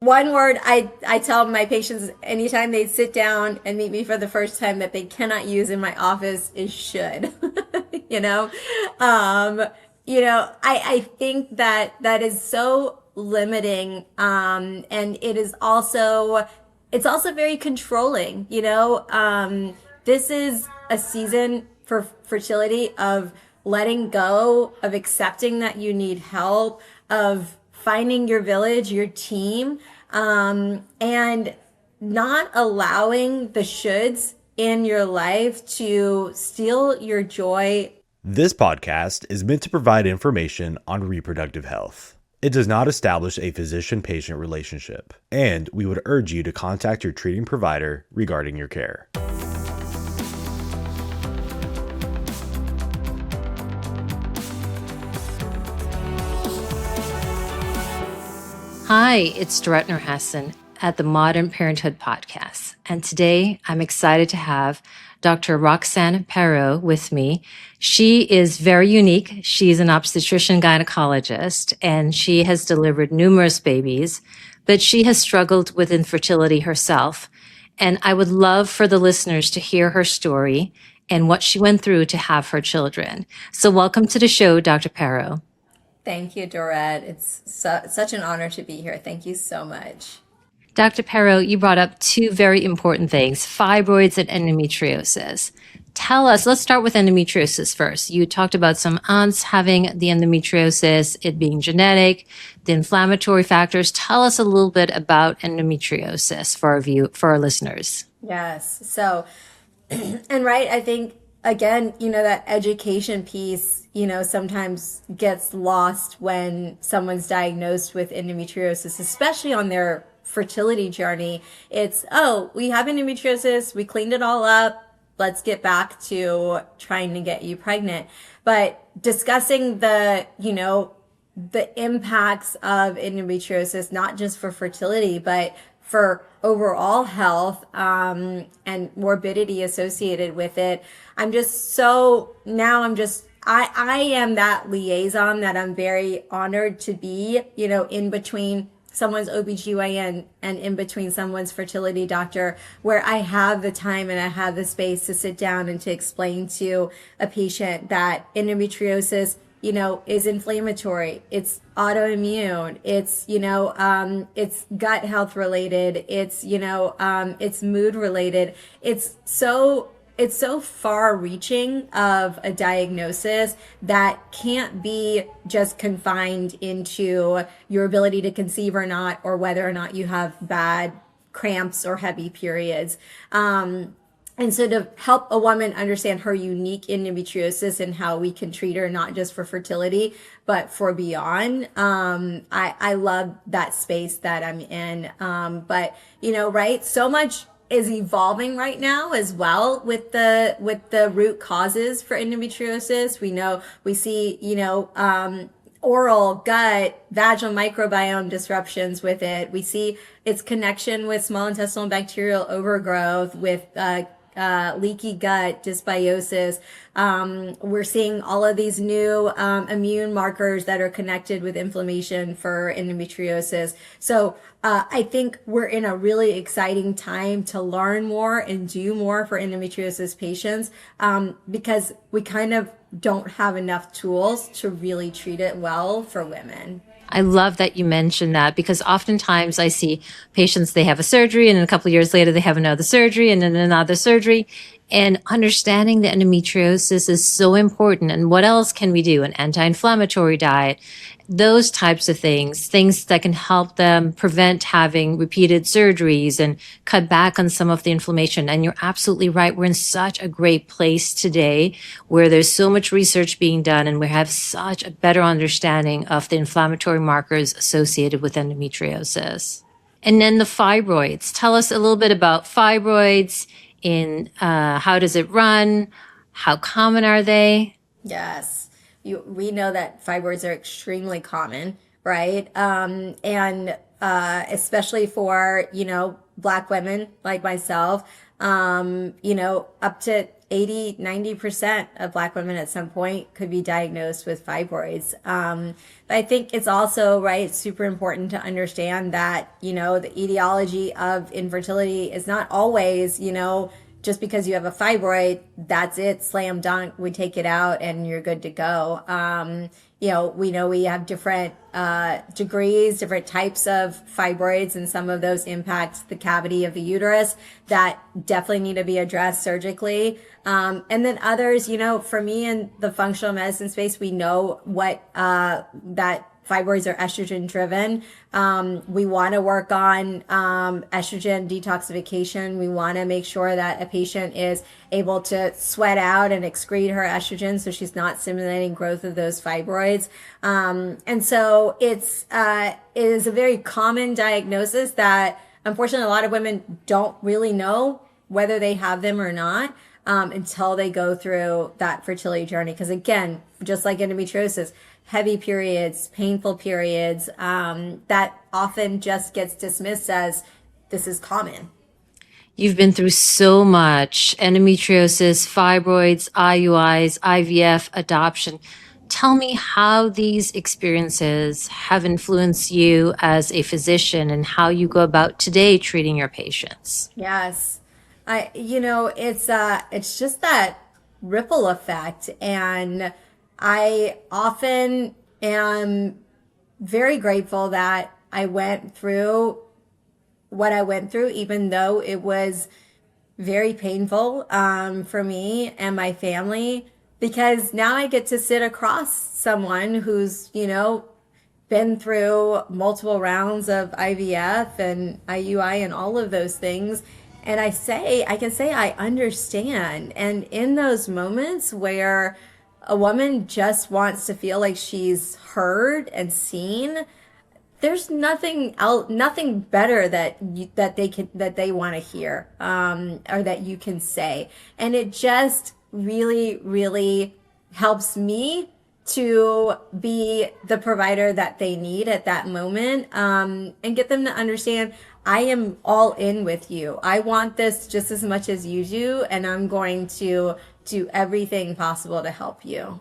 One word I tell my patients anytime they sit down and meet me for the first time that they cannot use in my office is should. you know, um, I think that that is so limiting, and it's also very controlling. This is a season for fertility of letting go, of accepting that you need help, of finding your village, your team, and not allowing the shoulds in your life to steal your joy. This podcast is meant to provide information on reproductive health. It does not establish a physician-patient relationship, and we would urge you to contact your treating provider regarding your care. Hi, it's Noorhasan at the Modern Parenthood Podcast. And today I'm excited to have Dr. Roxanne Pero with me. She is very unique. She's an obstetrician gynecologist and she has delivered numerous babies, but she has struggled with infertility herself. And I would love for the listeners to hear her story and what she went through to have her children. So welcome to the show, Dr. Pero. Thank you, Dorette. It's such an honor to be here. Thank you so much. Dr. Pero, you brought up two very important things, fibroids and endometriosis. Tell us, let's start with endometriosis first. You talked about some aunts having the endometriosis, it being genetic, the inflammatory factors. Tell us a little bit about endometriosis for our listeners. Yes. So, and right, I think, again, that education piece, sometimes gets lost when someone's diagnosed with endometriosis, especially on their fertility journey. It's, oh, we have endometriosis, we cleaned it all up, let's get back to trying to get you pregnant. But discussing the impacts of endometriosis, not just for fertility, but for overall health, and morbidity associated with it. I am that liaison that I'm very honored to be, in between someone's OBGYN and in between someone's fertility doctor, where I have the time and I have the space to sit down and to explain to a patient that endometriosis, is inflammatory. It's autoimmune. It's gut health related. It's mood related. It's so far reaching of a diagnosis that can't be just confined into your ability to conceive or not, or whether or not you have bad cramps or heavy periods. And so to help a woman understand her unique endometriosis and how we can treat her, not just for fertility, but for beyond, I love that space that I'm in. But, right, so much is evolving right now as well with the root causes for endometriosis. We see oral, gut, vaginal microbiome disruptions with it. We see its connection with small intestinal bacterial overgrowth, with leaky gut, dysbiosis. We're seeing all of these new immune markers that are connected with inflammation for endometriosis. So I think we're in a really exciting time to learn more and do more for endometriosis patients, because we kind of don't have enough tools to really treat it well for women. I love that you mentioned that, because oftentimes I see patients, they have a surgery and a couple of years later they have another surgery and then another surgery. And understanding the endometriosis is so important. And what else can we do? An anti-inflammatory diet, those types of things that can help them prevent having repeated surgeries and cut back on some of the inflammation. And you're absolutely right. We're in such a great place today where there's so much research being done and we have such a better understanding of the inflammatory markers associated with endometriosis. And then the fibroids. Tell us a little bit about fibroids. How does it run? How common are they? Yes. We know that fibroids are extremely common, right? And especially for, Black women like myself, up to 80-90% of Black women at some point could be diagnosed with fibroids. But I think it's also, right, super important to understand that, the etiology of infertility is not always, just because you have a fibroid, that's it, slam dunk, we take it out and you're good to go. We know we have different degrees, different types of fibroids, and some of those impact the cavity of the uterus that definitely need to be addressed surgically. And then others, for me in the functional medicine space, we know what that fibroids are estrogen driven. We want to work on estrogen detoxification. We want to make sure that a patient is able to sweat out and excrete her estrogen so she's not stimulating growth of those fibroids. And so it is a very common diagnosis that unfortunately a lot of women don't really know whether they have them or not until they go through that fertility journey. Because again, just like endometriosis, heavy periods, painful periods, that often just gets dismissed as this is common. You've been through so much: endometriosis, fibroids, IUIs, IVF, adoption. Tell me how these experiences have influenced you as a physician and how you go about today treating your patients. Yes. It's just that ripple effect. And I often am very grateful that I went through what I went through, even though it was very painful for me and my family, because now I get to sit across someone who's, been through multiple rounds of IVF and IUI and all of those things. And I can say I understand. And in those moments where a woman just wants to feel like she's heard and seen, there's nothing better that they want to hear, or that you can say. And it just really, really helps me to be the provider that they need at that moment, and get them to understand I am all in with you. I want this just as much as you do, and I'm going to do everything possible to help you.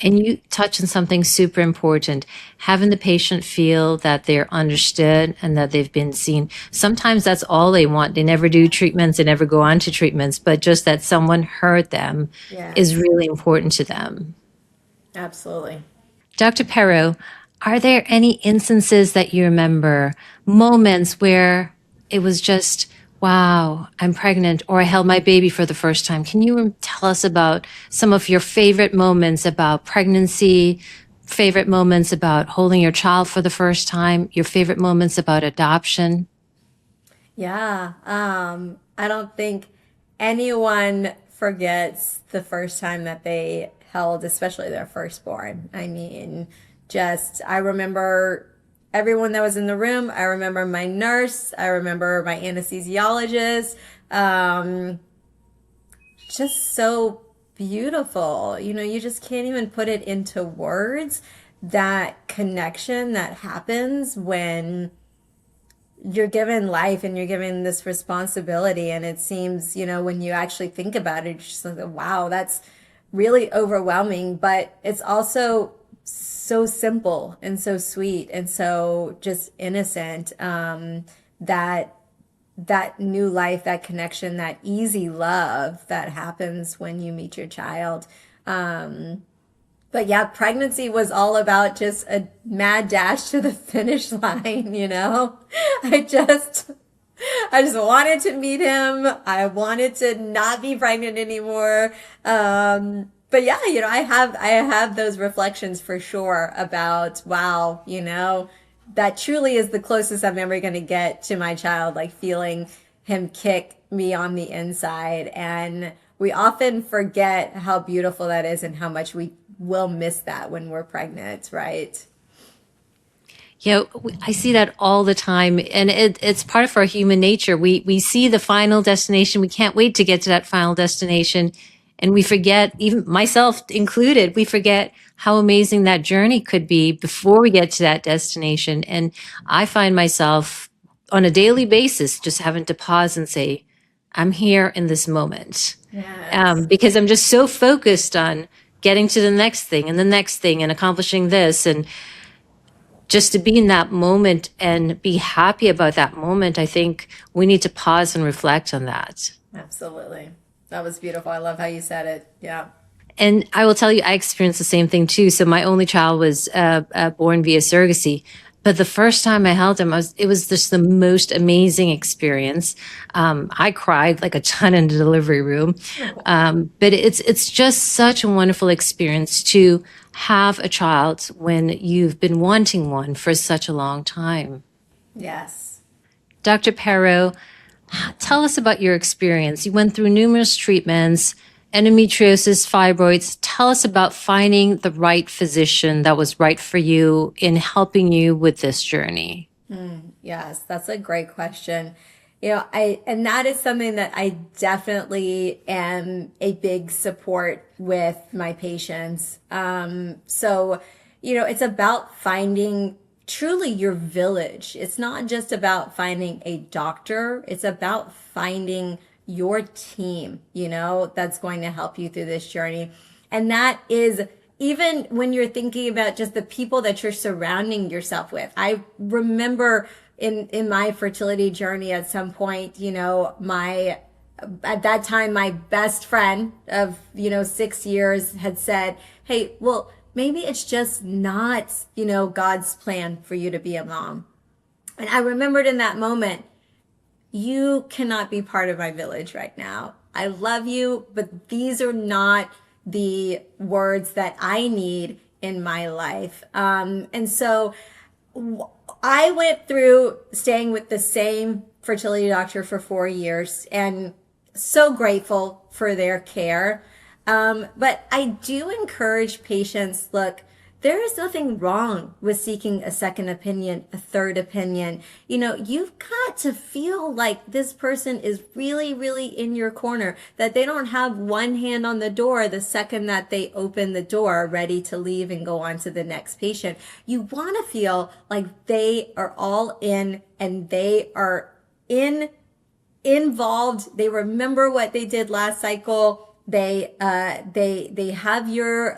And you touch on something super important, having the patient feel that they're understood and that they've been seen. Sometimes that's all they want. They never do treatments, they never go on to treatments, but just that someone heard them is really important to them. Absolutely. Dr. Pero, are there any instances that you remember, moments where it was just, wow, I'm pregnant, or I held my baby for the first time? Can you tell us about some of your favorite moments about pregnancy, favorite moments about holding your child for the first time, your favorite moments about adoption? Yeah. I don't think anyone forgets the first time that they held, especially their firstborn. I mean, I remember everyone that was in the room. I remember my nurse. I remember my anesthesiologist. Just so beautiful. You just can't even put it into words, that connection that happens when you're given life and you're given this responsibility. And it seems, when you actually think about it, you're just like, wow, that's really overwhelming. But it's also so simple and so sweet and so just innocent, that new life, that connection, that easy love that happens when you meet your child. But yeah, pregnancy was all about just a mad dash to the finish line. I just wanted to meet him. I wanted to not be pregnant anymore. But yeah, I have those reflections for sure about, wow, that truly is the closest I'm ever going to get to my child, like feeling him kick me on the inside. And we often forget how beautiful that is and how much we will miss that when we're pregnant, right? Yeah, I see that all the time, and it's part of our human nature. We see the final destination. We can't wait to get to that final destination. And we forget, even myself included, we forget how amazing that journey could be before we get to that destination. And I find myself on a daily basis just having to pause and say, I'm here in this moment. Yes. Because I'm just so focused on getting to the next thing and the next thing and accomplishing this. And just to be in that moment and be happy about that moment, I think we need to pause and reflect on that. Absolutely. That was beautiful. I love how you said it. Yeah. And I will tell you, I experienced the same thing too. So my only child was born via surrogacy. But the first time I held him, it was just the most amazing experience. I cried like a ton in the delivery room. But it's just such a wonderful experience to have a child when you've been wanting one for such a long time. Yes. Dr. Pero, tell us about your experience. You went through numerous treatments, endometriosis, fibroids. Tell us about finding the right physician that was right for you in helping you with this journey. Yes, that's a great question. And that is something that I definitely am a big support with my patients. It's about finding truly your village. It's not just about finding a doctor. It's about finding your team, that's going to help you through this journey. And that is even when you're thinking about just the people that you're surrounding yourself with. I remember in my fertility journey at some point, at that time, my best friend of, 6 years had said, hey, well, maybe it's just not, God's plan for you to be a mom. And I remembered in that moment, you cannot be part of my village right now. I love you, but these are not the words that I need in my life. And so I went through staying with the same fertility doctor for 4 years and so grateful for their care. But I do encourage patients, look, there is nothing wrong with seeking a second opinion, a third opinion. You've got to feel like this person is really, really in your corner, that they don't have one hand on the door the second that they open the door, ready to leave and go on to the next patient. You want to feel like they are all in and they are involved. They remember what they did last cycle. They have your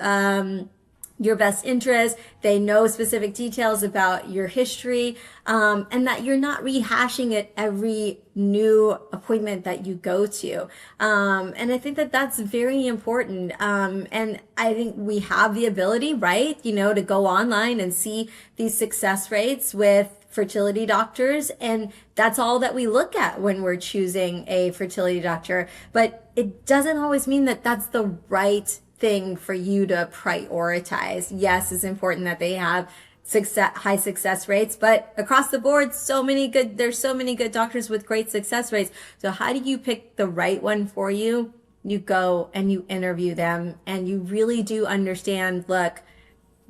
best interest. They know specific details about your history, and that you're not rehashing it every new appointment that you go to. And I think that that's very important. And I think we have the ability, right, to go online and see these success rates with fertility doctors. And that's all that we look at when we're choosing a fertility doctor. But it doesn't always mean that that's the right thing for you to prioritize. Yes, it's important that they have high success rates, but across the board, there's so many good doctors with great success rates. So how do you pick the right one for you? You go and you interview them and you really do understand, look,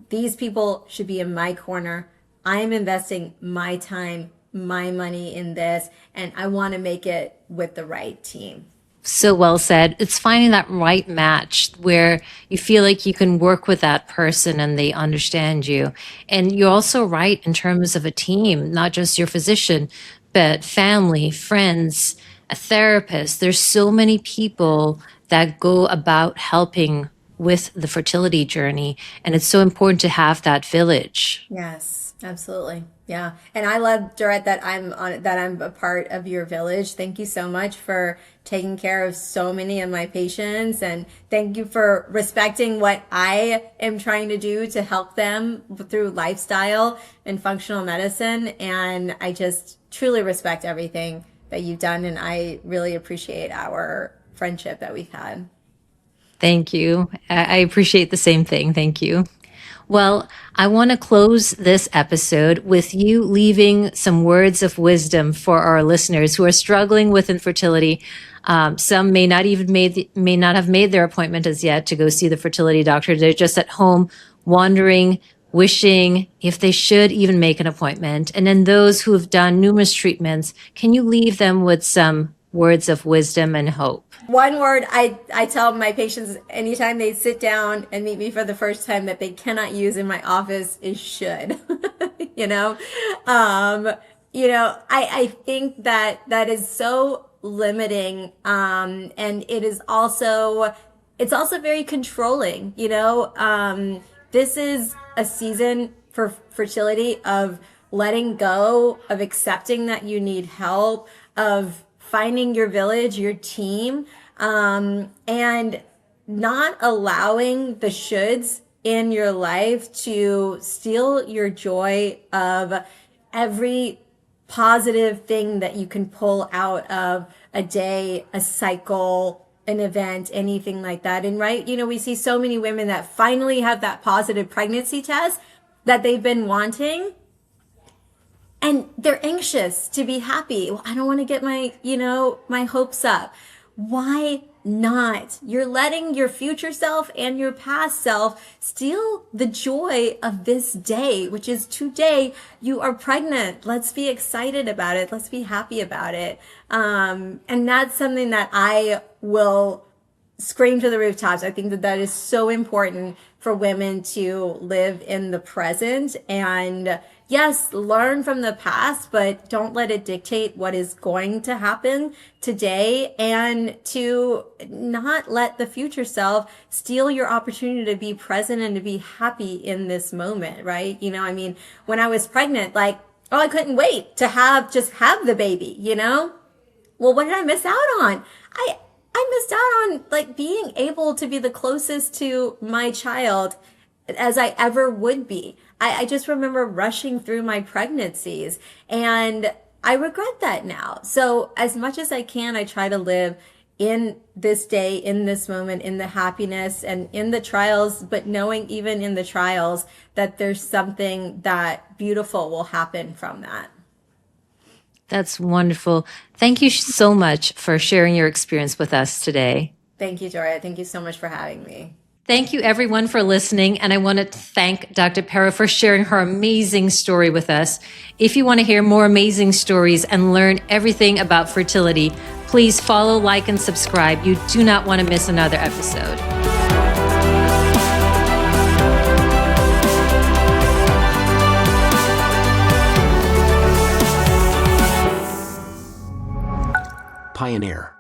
these people should be in my corner. I'm investing my time, my money in this, and I want to make it with the right team. So well said. It's finding that right match where you feel like you can work with that person and they understand you. And you're also right in terms of a team, not just your physician, but family, friends, a therapist. There's so many people that go about helping with the fertility journey. And it's so important to have that village. Yes, absolutely. Yeah. And I love, Dorette, that I'm a part of your village. Thank you so much for taking care of so many of my patients. And thank you for respecting what I am trying to do to help them through lifestyle and functional medicine. And I just truly respect everything that you've done. And I really appreciate our friendship that we've had. Thank you. I appreciate the same thing. Thank you. Well, I want to close this episode with you leaving some words of wisdom for our listeners who are struggling with infertility. Some may not have made their appointment as yet to go see the fertility doctor. They're just at home wondering, wishing if they should even make an appointment. And then those who have done numerous treatments, can you leave them with some words of wisdom and hope? One word I tell my patients anytime they sit down and meet me for the first time that they cannot use in my office is should. I think that is so limiting. And it's also very controlling, this is a season for fertility of letting go, of accepting that you need help, of finding your village, your team, and not allowing the shoulds in your life to steal your joy of every positive thing that you can pull out of a day, a cycle, an event, anything like that. And right, we see so many women that finally have that positive pregnancy test that they've been wanting. And they're anxious to be happy. Well, I don't want to get my hopes up. Why not? You're letting your future self and your past self steal the joy of this day, which is today you are pregnant. Let's be excited about it. Let's be happy about it. And that's something that I will scream to the rooftops. I think that is so important for women to live in the present and yes, learn from the past, but don't let it dictate what is going to happen today, and to not let the future self steal your opportunity to be present and to be happy in this moment, right? When I was pregnant, I couldn't wait to have the baby, Well, what did I miss out on? I missed out on being able to be the closest to my child as I ever would be. I just remember rushing through my pregnancies, and I regret that now. So as much as I can, I try to live in this day, in this moment, in the happiness and in the trials, but knowing even in the trials that there's something that beautiful will happen from that. That's wonderful. Thank you so much for sharing your experience with us today. Thank you, Doria. Thank you so much for having me. Thank you, everyone, for listening. And I want to thank Dr. Pero for sharing her amazing story with us. If you want to hear more amazing stories and learn everything about fertility, please follow, like, and subscribe. You do not want to miss another episode. Pioneer.